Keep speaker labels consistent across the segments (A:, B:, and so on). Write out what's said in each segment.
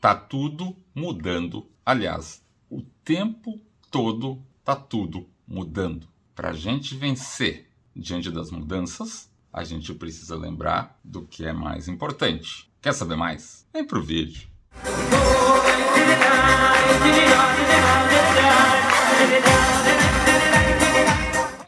A: tá tudo mudando. Aliás, o tempo todo tá tudo mudando. Para a gente vencer diante das mudanças, a gente precisa lembrar do que é mais importante. Quer saber mais? Vem pro vídeo.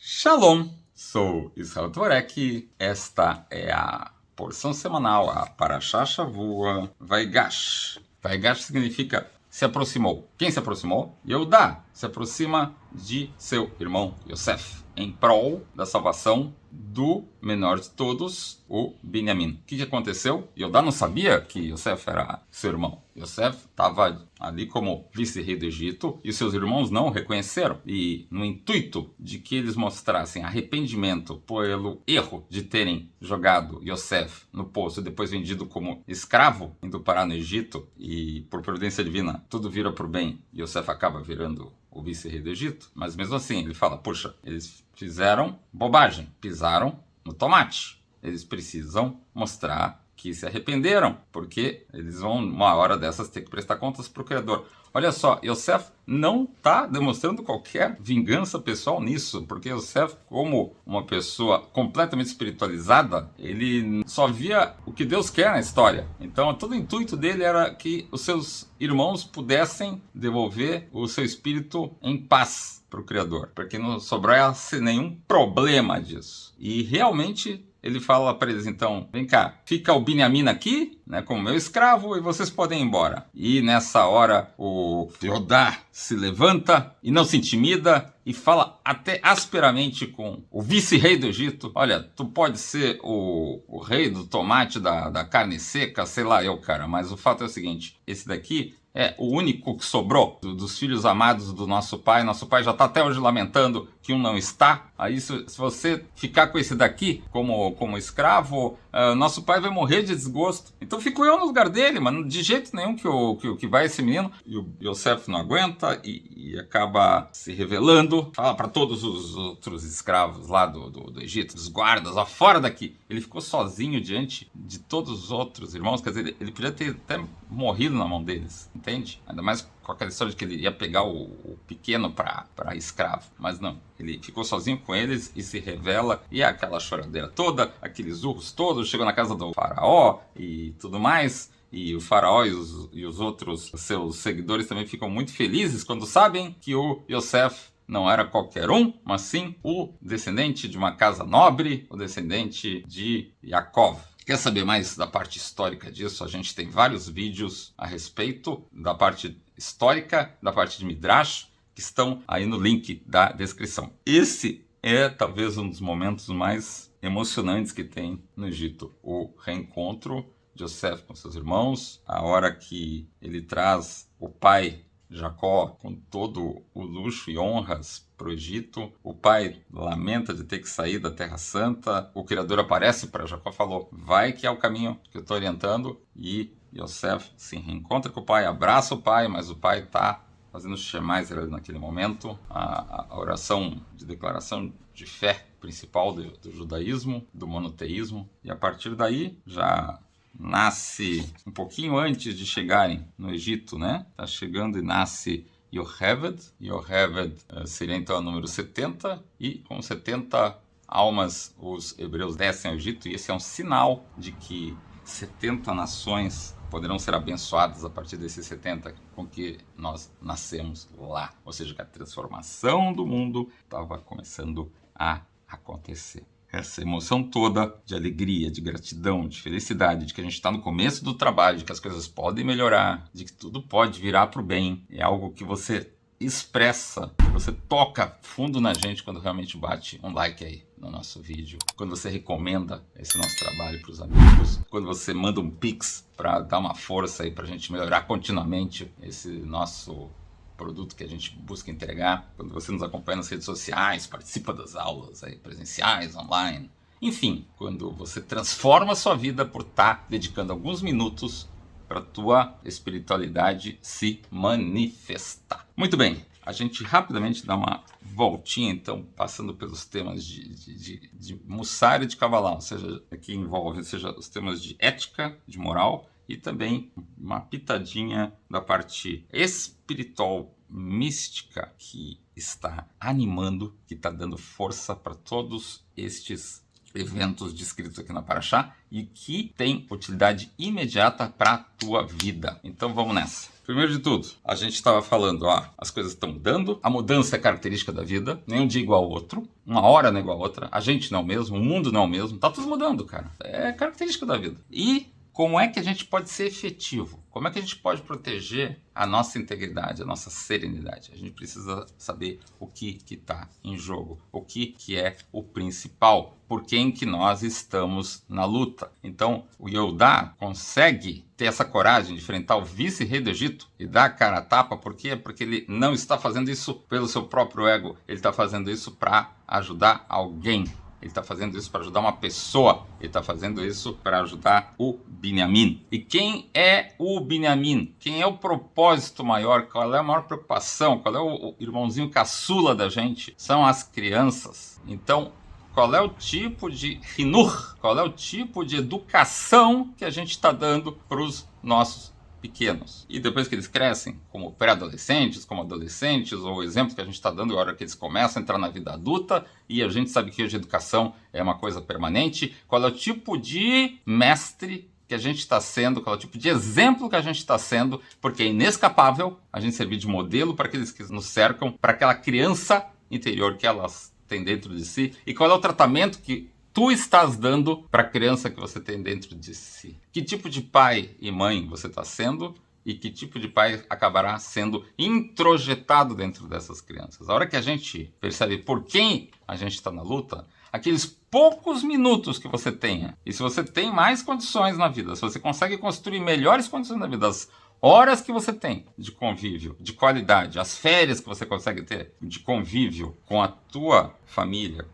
A: Shalom, sou Israel Tvorek. Esta é a porção semanal, a Parashá Shavua Vaigash. Vaigash significa se aproximou. Quem se aproximou? Yehudá se aproxima de seu irmão Yosef, em prol da salvação do menor de todos, o Binyamin. O que aconteceu? Yehudá não sabia que Yosef era seu irmão. Yosef estava ali como vice-rei do Egito e seus irmãos não o reconheceram. E no intuito de que eles mostrassem arrependimento pelo erro de terem jogado Yosef no poço e depois vendido como escravo, indo parar no Egito, e por providência divina tudo vira para o bem, Yosef acaba virando o vice-rei do Egito, mas mesmo assim ele fala, puxa, eles fizeram bobagem, pisaram no tomate. Eles precisam mostrar que se arrependeram, porque eles vão, uma hora dessas, ter que prestar contas para o Criador. Olha só, Yosef não está demonstrando qualquer vingança pessoal nisso, porque Yosef, como uma pessoa completamente espiritualizada, ele só via o que Deus quer na história. Então, todo o intuito dele era que os seus irmãos pudessem devolver o seu espírito em paz para o Criador, porque não sobrasse nenhum problema disso. E realmente ele fala para eles, então, vem cá, fica o Binyamin aqui, né, como meu escravo, e vocês podem ir embora. E nessa hora o Yehudá se levanta e não se intimida e fala até asperamente com o vice-rei do Egito. Olha, tu pode ser o rei do tomate, da carne seca, sei lá eu, cara, mas o fato é o seguinte, esse daqui é o único que sobrou dos filhos amados do nosso pai. Nosso pai já está até hoje lamentando que um não está. Aí se você ficar com esse daqui como escravo, nosso pai vai morrer de desgosto. Então fico eu no lugar dele, mas de jeito nenhum que vai esse menino. E o Yosef não aguenta e acaba se revelando. Fala para todos os outros escravos lá do Egito, dos guardas, ó, fora daqui. Ele ficou sozinho diante de todos os outros irmãos. Quer dizer, ele podia ter até morrido na mão deles, entende? Ainda mais com aquela história de que ele ia pegar o pequeno para escravo. Mas não, ele ficou sozinho com eles e se revela. E aquela choradeira toda, aqueles urros todos, chegou na casa do faraó e tudo mais. E o faraó e os outros seus seguidores também ficam muito felizes quando sabem que o Yosef não era qualquer um, mas sim o descendente de uma casa nobre, o descendente de Yaakov. Quer saber mais da parte histórica disso? A gente tem vários vídeos a respeito da parte histórica, da parte de Midrash, que estão aí no link da descrição. Esse é talvez um dos momentos mais emocionantes que tem no Egito. O reencontro de Yosef com seus irmãos, a hora que ele traz o pai Jacó com todo o luxo e honras para o Egito. O pai lamenta de ter que sair da Terra Santa. O Criador aparece para Jacó e falou, vai que é o caminho que eu estou orientando. E Yosef se reencontra com o pai, abraça o pai, mas o pai está fazendo Shema Israel naquele momento, a oração de declaração de fé principal do judaísmo, do monoteísmo. E a partir daí já nasce um pouquinho antes de chegarem no Egito, né? Está chegando e nasce Yocheved. Yocheved seria então o número 70, e com 70 almas os hebreus descem ao Egito, e esse é um sinal de que 70 nações poderão ser abençoadas a partir desses 70 com que nós nascemos lá. Ou seja, que a transformação do mundo estava começando a acontecer. Essa emoção toda de alegria, de gratidão, de felicidade, de que a gente está no começo do trabalho, de que as coisas podem melhorar, de que tudo pode virar para o bem, é algo que você expressa, que você toca fundo na gente quando realmente bate um like aí no nosso vídeo, quando você recomenda esse nosso trabalho para os amigos, quando você manda um pix para dar uma força aí para a gente melhorar continuamente esse nosso produto que a gente busca entregar, quando você nos acompanha nas redes sociais, participa das aulas aí, presenciais, online, enfim, quando você transforma a sua vida por estar dedicando alguns minutos para a tua espiritualidade se manifestar. Muito bem, a gente rapidamente dá uma voltinha, então, passando pelos temas de Mussar e de Kabbalah, ou seja, aqui envolve, seja os temas de ética, de moral, e também uma pitadinha da parte espiritual, mística, que está animando, que está dando força para todos estes eventos descritos aqui na Paraxá e que tem utilidade imediata para a tua vida. Então vamos nessa. Primeiro de tudo, a gente estava falando, as coisas estão mudando, a mudança é característica da vida, nenhum dia igual ao outro, uma hora não é igual a outra, a gente não é o mesmo, o mundo não é o mesmo, tá tudo mudando, cara. É característica da vida. E como é que a gente pode ser efetivo? Como é que a gente pode proteger a nossa integridade, a nossa serenidade? A gente precisa saber o que está em jogo, o que é o principal, por quem que nós estamos na luta. Então, o Yehudá consegue ter essa coragem de enfrentar o vice-rei do Egito e dar a cara a tapa. Por quê? Porque ele não está fazendo isso pelo seu próprio ego, ele está fazendo isso para ajudar alguém. Ele está fazendo isso para ajudar uma pessoa. Ele está fazendo isso para ajudar o Binyamin. E quem é o Binyamin? Quem é o propósito maior? Qual é a maior preocupação? Qual é o irmãozinho caçula da gente? São as crianças. Então, qual é o tipo de hinur? Qual é o tipo de educação que a gente está dando para os nossos pequenos? E depois que eles crescem, como pré-adolescentes, como adolescentes, ou o exemplo que a gente está dando agora que eles começam a entrar na vida adulta, e a gente sabe que hoje a educação é uma coisa permanente, qual é o tipo de mestre que a gente está sendo, qual é o tipo de exemplo que a gente está sendo, porque é inescapável a gente servir de modelo para aqueles que nos cercam, para aquela criança interior que elas têm dentro de si, e qual é o tratamento que tu estás dando para a criança que você tem dentro de si. Que tipo de pai e mãe você está sendo e que tipo de pai acabará sendo introjetado dentro dessas crianças. A hora que a gente percebe por quem a gente está na luta, aqueles poucos minutos que você tenha, e se você tem mais condições na vida, se você consegue construir melhores condições na vida, as horas que você tem de convívio, de qualidade, as férias que você consegue ter de convívio com a tua família,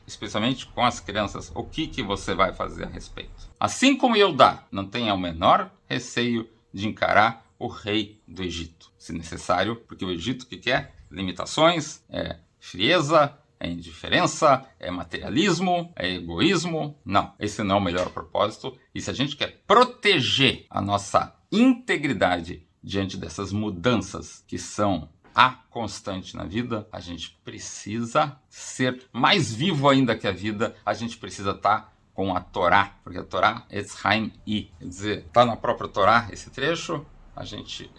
A: especialmente com as crianças, o que você vai fazer a respeito? Assim como Yehudá não tenha o menor receio de encarar o rei do Egito, se necessário, porque o Egito o que quer? Limitações, frieza, é indiferença, é materialismo, é egoísmo. Não, esse não é o melhor propósito. E se a gente quer proteger a nossa integridade diante dessas mudanças que são a constante na vida, a gente precisa ser mais vivo ainda que a vida, a gente precisa estar com a Torá, porque a Torá é Tzchaim I, quer dizer, está na própria Torá esse trecho, a gente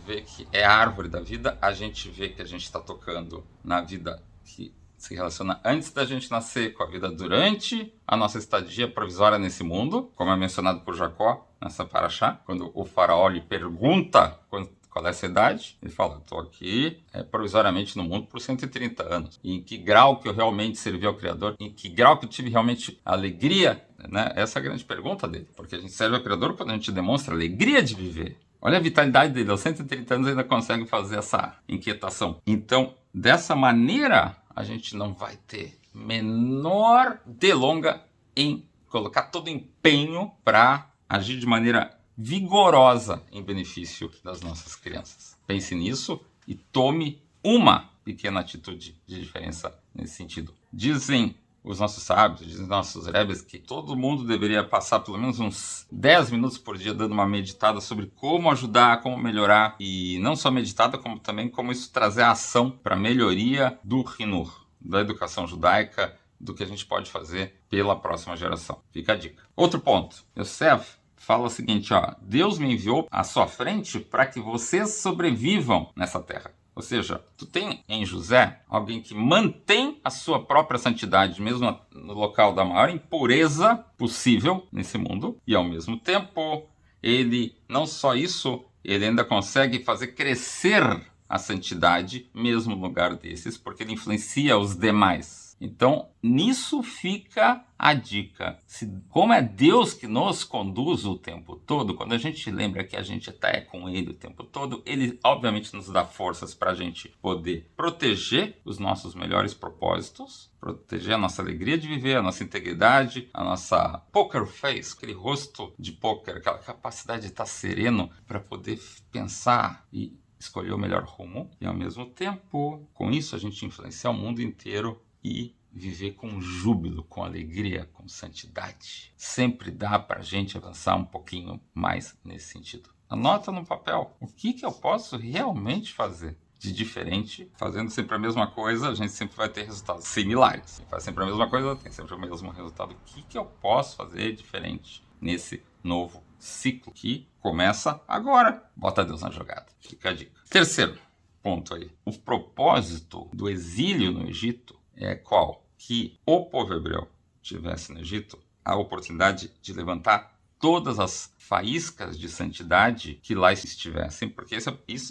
A: vê que é a árvore da vida, a gente vê que a gente está tocando na vida que se relaciona antes da gente nascer com a vida durante a nossa estadia provisória nesse mundo, como é mencionado por Jacó nessa paraxá, quando o faraó lhe pergunta qual é essa idade, ele fala, estou aqui provisoriamente no mundo por 130 anos. E em que grau que eu realmente servi ao Criador? Em que grau que eu tive realmente alegria? Né? Essa é a grande pergunta dele, porque a gente serve ao Criador quando a gente demonstra alegria de viver. Olha a vitalidade dele, aos 130 anos ainda consegue fazer essa inquietação. Então, dessa maneira, a gente não vai ter menor delonga em colocar todo o empenho para agir de maneira vigorosa em benefício das nossas crianças. Pense nisso e tome uma pequena atitude de diferença nesse sentido. Dizem os nossos sábios, dizem os nossos rebes que todo mundo deveria passar pelo menos uns 10 minutos por dia dando uma meditada sobre como ajudar, como melhorar, e não só meditada, como também como isso trazer a ação para a melhoria do Hinur, da educação judaica, do que a gente pode fazer pela próxima geração. Fica a dica. Outro ponto, Yosef fala o seguinte, Deus me enviou à sua frente para que vocês sobrevivam nessa terra. Ou seja, tu tem em José alguém que mantém a sua própria santidade, mesmo no local da maior impureza possível nesse mundo, e ao mesmo tempo, ele, não só isso, ele ainda consegue fazer crescer a santidade, mesmo no lugar desses, porque ele influencia os demais. Então, nisso fica a dica. Como é Deus que nos conduz o tempo todo, quando a gente lembra que a gente está com Ele o tempo todo, Ele obviamente nos dá forças para a gente poder proteger os nossos melhores propósitos, proteger a nossa alegria de viver, a nossa integridade, a nossa poker face, aquele rosto de poker, aquela capacidade de estar sereno para poder pensar e escolher o melhor rumo. E ao mesmo tempo, com isso a gente influencia o mundo inteiro e viver com júbilo, com alegria, com santidade. Sempre dá para a gente avançar um pouquinho mais nesse sentido. Anota no papel o que eu posso realmente fazer de diferente. Fazendo sempre a mesma coisa, a gente sempre vai ter resultados similares. Faz sempre a mesma coisa, tem sempre o mesmo resultado. O que eu posso fazer diferente nesse novo ciclo que começa agora? Bota Deus na jogada. Fica a dica. Terceiro ponto aí. O propósito do exílio no Egito é qual? Que o povo hebreu tivesse no Egito a oportunidade de levantar todas as faíscas de santidade que lá estivessem, porque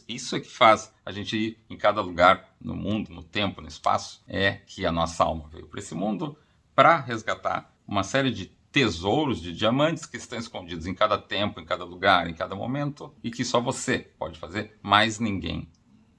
A: isso é que faz a gente ir em cada lugar no mundo, no tempo, no espaço, é que a nossa alma veio para esse mundo para resgatar uma série de tesouros, de diamantes que estão escondidos em cada tempo, em cada lugar, em cada momento, e que só você pode fazer, mais ninguém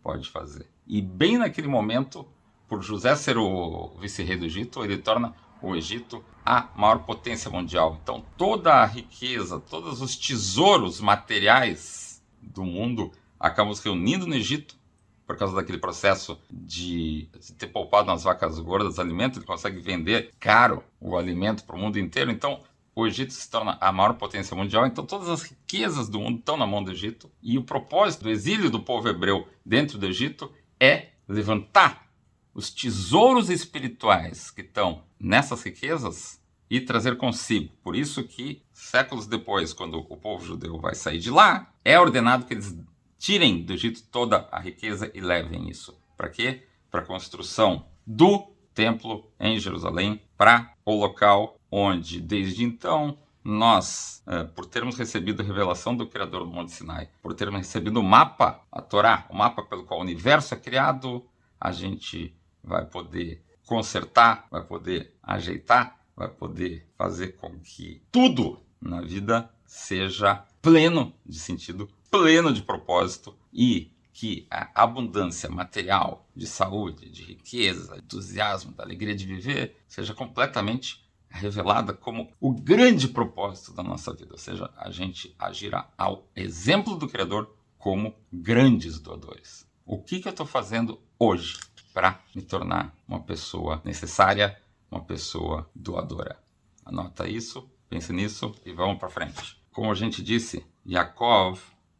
A: pode fazer. E bem naquele momento, por José ser o vice-rei do Egito, ele torna o Egito a maior potência mundial. Então, toda a riqueza, todos os tesouros materiais do mundo acabam se reunindo no Egito por causa daquele processo de ter poupado nas vacas gordas alimento. Ele consegue vender caro o alimento para o mundo inteiro. Então, o Egito se torna a maior potência mundial. Então, todas as riquezas do mundo estão na mão do Egito. E o propósito do exílio do povo hebreu dentro do Egito é levantar os tesouros espirituais que estão nessas riquezas e trazer consigo. Por isso que, séculos depois, quando o povo judeu vai sair de lá, é ordenado que eles tirem do Egito toda a riqueza e levem isso. Para quê? Para a construção do templo em Jerusalém, para o local onde, desde então, nós, por termos recebido a revelação do Criador do Monte Sinai, por termos recebido o mapa, a Torá, o mapa pelo qual o universo é criado, a gente vai poder consertar, vai poder ajeitar, vai poder fazer com que tudo na vida seja pleno de sentido, pleno de propósito, e que a abundância material, de saúde, de riqueza, de entusiasmo, da alegria de viver, seja completamente revelada como o grande propósito da nossa vida. Ou seja, a gente agirá ao exemplo do Criador como grandes doadores. O que eu estou fazendo hoje para me tornar uma pessoa necessária, uma pessoa doadora? Anota isso, pense nisso e vamos para frente. Como a gente disse, Yaakov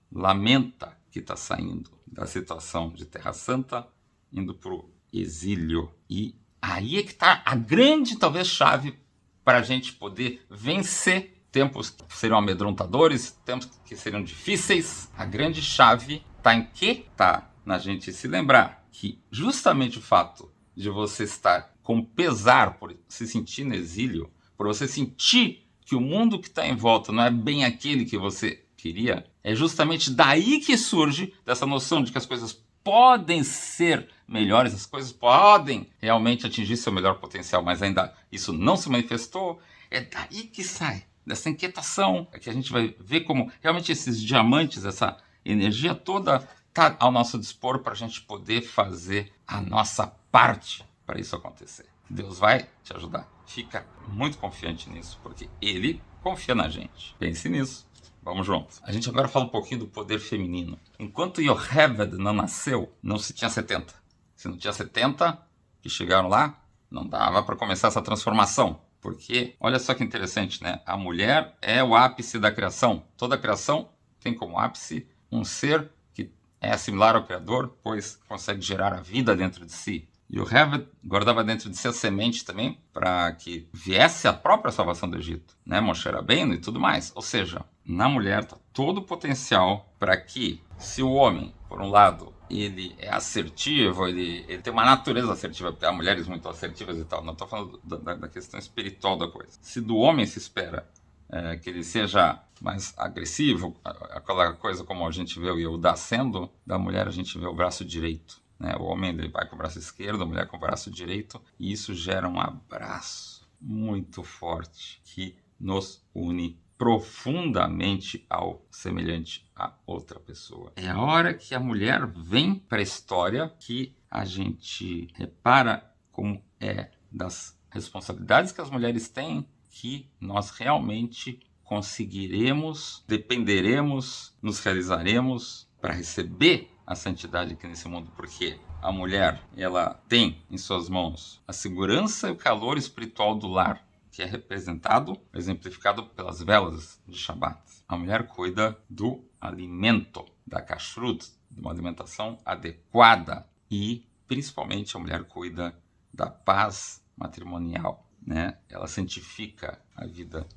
A: lamenta que está saindo da situação de Terra Santa, indo para o exílio. E aí é que está a grande, talvez, chave para a gente poder vencer tempos que seriam amedrontadores, tempos que seriam difíceis. A grande chave está em quê? Está na gente se lembrar que justamente o fato de você estar com pesar por se sentir no exílio, por você sentir que o mundo que está em volta não é bem aquele que você queria, é justamente daí que surge dessa noção de que as coisas podem ser melhores, as coisas podem realmente atingir seu melhor potencial, mas ainda isso não se manifestou. É daí que sai, dessa inquietação, é que a gente vai ver como realmente esses diamantes, essa energia toda está ao nosso dispor para a gente poder fazer a nossa parte para isso acontecer. Deus vai te ajudar. Fica muito confiante nisso, porque Ele confia na gente. Pense nisso. Vamos juntos. A gente agora fala um pouquinho do poder feminino. Enquanto Yocheved não nasceu, não se tinha 70. Se não tinha 70 que chegaram lá, não dava para começar essa transformação. Porque, olha só que interessante, né? A mulher é o ápice da criação. Toda a criação tem como ápice um ser que é similar ao Criador, pois consegue gerar a vida dentro de si. E o Yocheved guardava dentro de si a semente também para que viesse a própria salvação do Egito, né? Moshe Rabbeinu e tudo mais. Ou seja, na mulher está todo o potencial para que, se o homem, por um lado, ele é assertivo, ele tem uma natureza assertiva, porque há mulheres muito assertivas e tal, não estou falando da questão espiritual da coisa. Se do homem se espera que ele seja mais agressivo, aquela coisa como a gente vê o Yehudá sendo, da mulher a gente vê o braço direito. O homem ele vai com o braço esquerdo, a mulher com o braço direito, e isso gera um abraço muito forte que nos une profundamente ao semelhante a outra pessoa. É a hora que a mulher vem para a história que a gente repara como é das responsabilidades que as mulheres têm, que nós realmente conseguiremos, dependeremos, nos realizaremos para receber a santidade aqui nesse mundo, porque a mulher, ela tem em suas mãos a segurança e o calor espiritual do lar, que é representado, exemplificado pelas velas de Shabat. A mulher cuida do alimento, da kashrut, de uma alimentação adequada, e principalmente a mulher cuida da paz matrimonial, né? Ela santifica a vida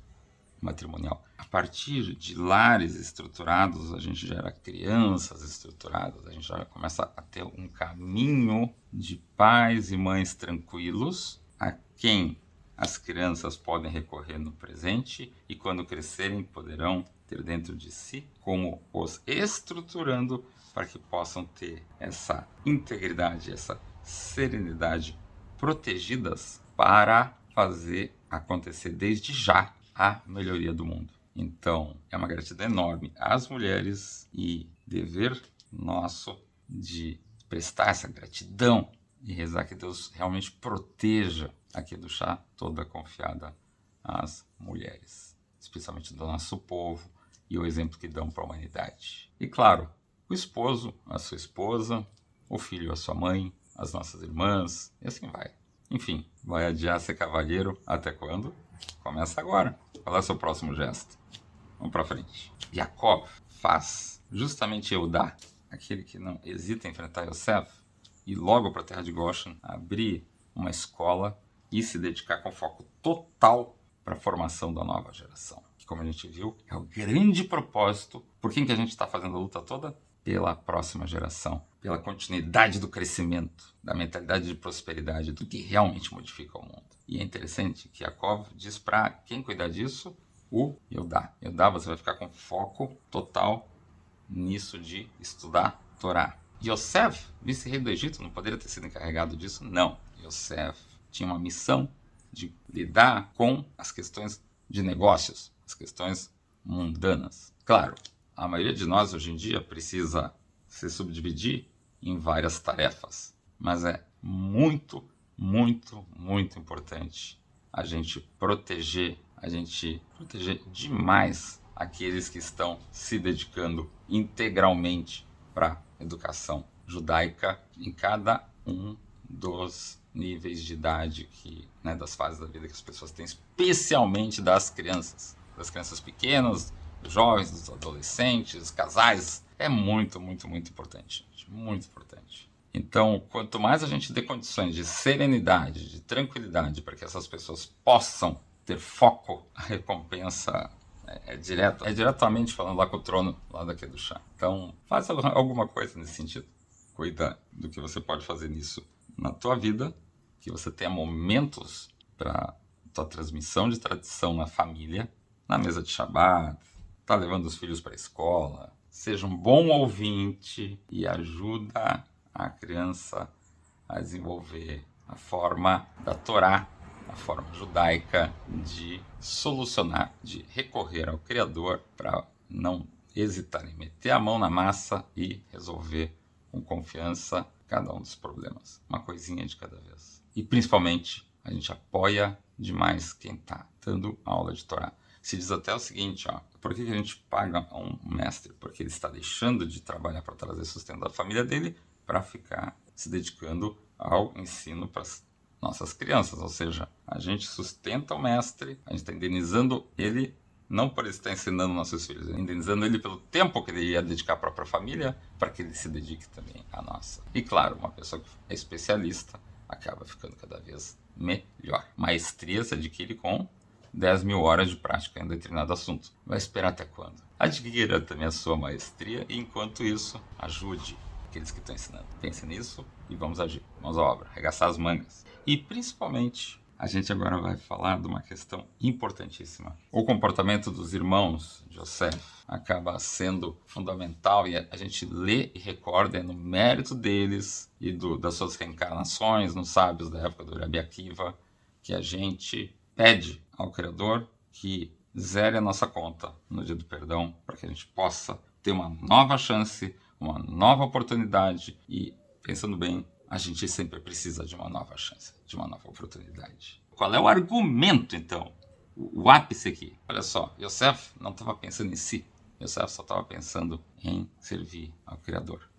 A: matrimonial. A partir de lares estruturados, a gente gera crianças estruturadas, a gente já começa a ter um caminho de pais e mães tranquilos, a quem as crianças podem recorrer no presente e, quando crescerem, poderão ter dentro de si, como os estruturando para que possam ter essa integridade, essa serenidade protegidas para fazer acontecer desde já a melhoria do mundo. Então, é uma gratidão enorme às mulheres e dever nosso de prestar essa gratidão e rezar que Deus realmente proteja a Kedushá toda confiada às mulheres, especialmente do nosso povo e o exemplo que dão para a humanidade. E claro, o esposo, a sua esposa, o filho, a sua mãe, as nossas irmãs, e assim vai. Enfim, vai adiar ser cavalheiro até quando? Começa agora. Qual é o seu próximo gesto? Vamos para frente. Yaakov faz justamente Eudá, aquele que não hesita em enfrentar Yosef, e logo para a terra de Goshen abrir uma escola e se dedicar com foco total para a formação da nova geração. Que, como a gente viu, é o grande propósito. Por quem que a gente está fazendo a luta toda? Pela próxima geração, pela continuidade do crescimento, da mentalidade de prosperidade, do que realmente modifica o mundo. E é interessante que Yaakov diz para quem cuidar disso, o Eudá. Eudá, você vai ficar com foco total nisso de estudar Torá. Yosef, vice-rei do Egito, não poderia ter sido encarregado disso? Não. Yosef tinha uma missão de lidar com as questões de negócios, as questões mundanas. Claro, a maioria de nós hoje em dia precisa se subdividir em várias tarefas, mas é muito, muito, muito importante a gente proteger demais aqueles que estão se dedicando integralmente para a educação judaica em cada um dos níveis de idade das fases da vida que as pessoas têm, especialmente das crianças pequenas, dos jovens, dos adolescentes, casais. É muito, muito, muito importante, gente, muito importante. Então, quanto mais a gente dê condições de serenidade, de tranquilidade, para que essas pessoas possam ter foco, a recompensa é diretamente falando lá com o trono, lá daqui do chá. Então, faça alguma coisa nesse sentido. Cuida do que você pode fazer nisso na tua vida, que você tenha momentos para tua transmissão de tradição na família, na mesa de Shabbat, tá levando os filhos para a escola. Seja um bom ouvinte e ajuda a criança a desenvolver a forma da Torá, a forma judaica de solucionar, de recorrer ao Criador para não hesitar em meter a mão na massa e resolver com confiança cada um dos problemas. Uma coisinha de cada vez. E principalmente, a gente apoia demais quem está dando aula de Torá. Se diz até o seguinte, por que a gente paga um mestre? Porque ele está deixando de trabalhar para trazer sustento da família dele para ficar se dedicando ao ensino para as nossas crianças. Ou seja, a gente sustenta o mestre, a gente está indenizando ele, não por ele estar ensinando nossos filhos, indenizando ele pelo tempo que ele ia dedicar à própria família, para que ele se dedique também à nossa. E claro, uma pessoa que é especialista acaba ficando cada vez melhor. Maestria se adquire com 10.000 horas de prática em determinado assunto. Vai esperar até quando? Adquira também a sua maestria e, enquanto isso, ajude aqueles que estão ensinando. Pense nisso e vamos agir. Vamos à obra, arregaçar as mangas. E, principalmente, a gente agora vai falar de uma questão importantíssima. O comportamento dos irmãos de Yosef acaba sendo fundamental e a gente lê e recorda no mérito deles e das suas reencarnações nos sábios da época do Rabi Akiva, que a gente pede ao Criador que zere a nossa conta no dia do perdão, para que a gente possa ter uma nova chance, uma nova oportunidade e, pensando bem, a gente sempre precisa de uma nova chance, de uma nova oportunidade. Qual é o argumento, então? O ápice aqui. Olha só, Yosef não estava pensando em si. Yosef só estava pensando em servir ao Criador.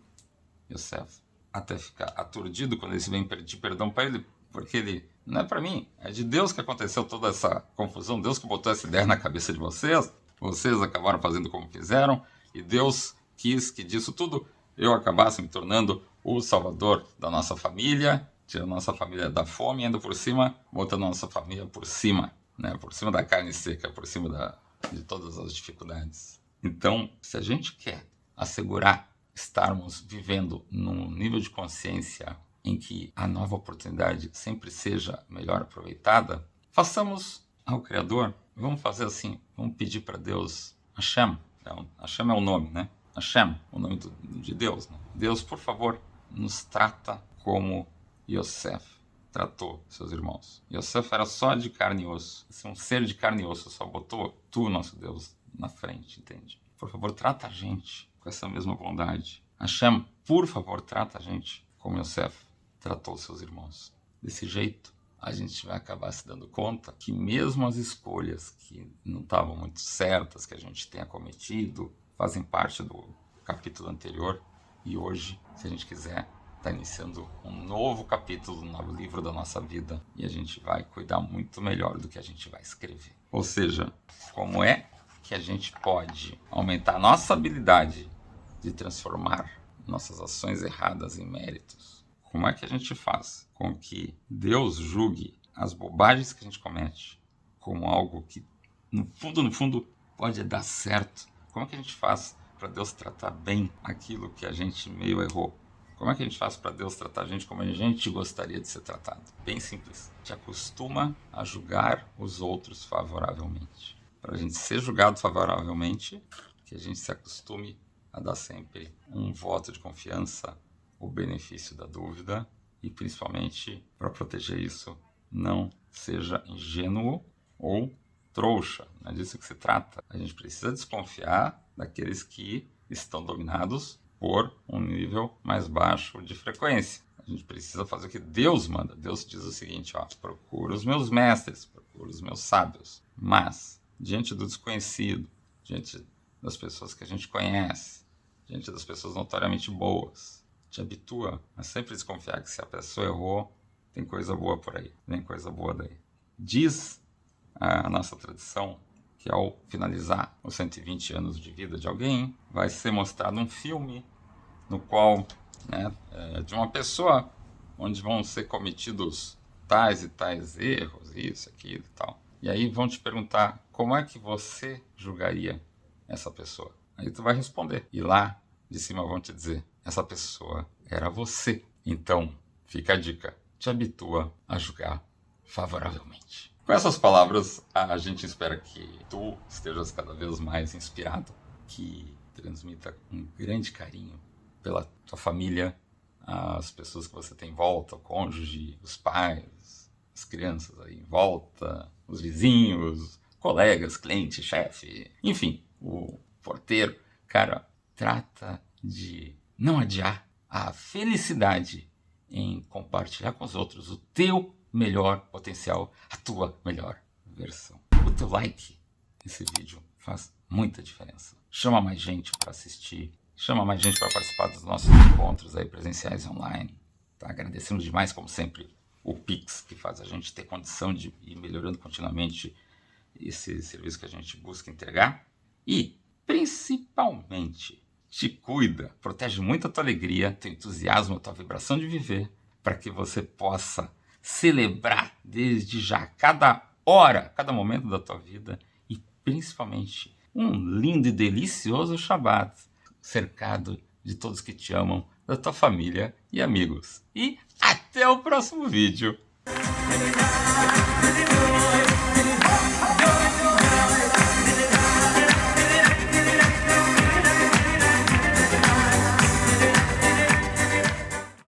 A: Yosef até ficar aturdido quando eles vêm pedir perdão para ele, porque ele não é para mim, é de Deus que aconteceu toda essa confusão, Deus que botou essa ideia na cabeça de vocês, vocês acabaram fazendo como fizeram, e Deus quis que disso tudo eu acabasse me tornando o salvador da nossa família, tirando a nossa família da fome e ainda por cima, botando a nossa família por cima, né? Por cima da carne seca, por cima de todas as dificuldades. Então, se a gente quer assegurar estarmos vivendo num nível de consciência em que a nova oportunidade sempre seja melhor aproveitada, façamos ao Criador, vamos fazer assim, vamos pedir para Deus, Hashem, Hashem é o nome, né? Hashem, o nome de Deus, né? Deus, por favor, nos trata como Yosef tratou seus irmãos. Yosef era só de carne e osso, assim, um ser de carne e osso, só botou tu, nosso Deus, na frente, entende? Por favor, trata a gente com essa mesma bondade. Hashem, por favor, trata a gente como Yosef tratou seus irmãos. Desse jeito, a gente vai acabar se dando conta que mesmo as escolhas que não estavam muito certas, que a gente tenha cometido, fazem parte do capítulo anterior. E hoje, se a gente quiser, está iniciando um novo capítulo no livro da nossa vida. E a gente vai cuidar muito melhor do que a gente vai escrever. Ou seja, como é que a gente pode aumentar a nossa habilidade de transformar nossas ações erradas em méritos? Como é que a gente faz com que Deus julgue as bobagens que a gente comete como algo que, no fundo, pode dar certo? Como é que a gente faz para Deus tratar bem aquilo que a gente meio errou? Como é que a gente faz para Deus tratar a gente como a gente gostaria de ser tratado? Bem simples. Te acostuma a julgar os outros favoravelmente. Para a gente ser julgado favoravelmente, que a gente se acostume a dar sempre um voto de confiança, o benefício da dúvida e, principalmente, para proteger isso, não seja ingênuo ou trouxa. Não é disso que se trata. A gente precisa desconfiar daqueles que estão dominados por um nível mais baixo de frequência. A gente precisa fazer o que Deus manda. Deus diz o seguinte, procura os meus mestres, procura os meus sábios. Mas, diante do desconhecido, diante das pessoas que a gente conhece, diante das pessoas notoriamente boas, te habitua a sempre desconfiar que se a pessoa errou, tem coisa boa por aí, tem coisa boa daí. Diz a nossa tradição que ao finalizar os 120 anos de vida de alguém, vai ser mostrado um filme no qual, de uma pessoa onde vão ser cometidos tais e tais erros, isso, aquilo e tal. E aí vão te perguntar como é que você julgaria essa pessoa. Aí tu vai responder. E lá de cima vão te dizer, essa pessoa era você. Então, fica a dica, te habitua a julgar favoravelmente. Com essas palavras, a gente espera que tu estejas cada vez mais inspirado, que transmita um grande carinho pela tua família, as pessoas que você tem em volta, o cônjuge, os pais, as crianças aí em volta, os vizinhos, colegas, cliente, chefe, enfim, o porteiro. Cara, trata de não adiar a felicidade em compartilhar com os outros o teu melhor potencial, a tua melhor versão. O teu like nesse vídeo faz muita diferença. Chama mais gente para assistir, chama mais gente para participar dos nossos encontros aí presenciais online. Tá? Agradecemos demais, como sempre, o Pix, que faz a gente ter condição de ir melhorando continuamente esse serviço que a gente busca entregar. E, principalmente, te cuida, protege muito a tua alegria, teu entusiasmo, a tua vibração de viver, para que você possa celebrar desde já, cada hora, cada momento da tua vida e principalmente um lindo e delicioso Shabbat, cercado de todos que te amam, da tua família e amigos. E até o próximo vídeo!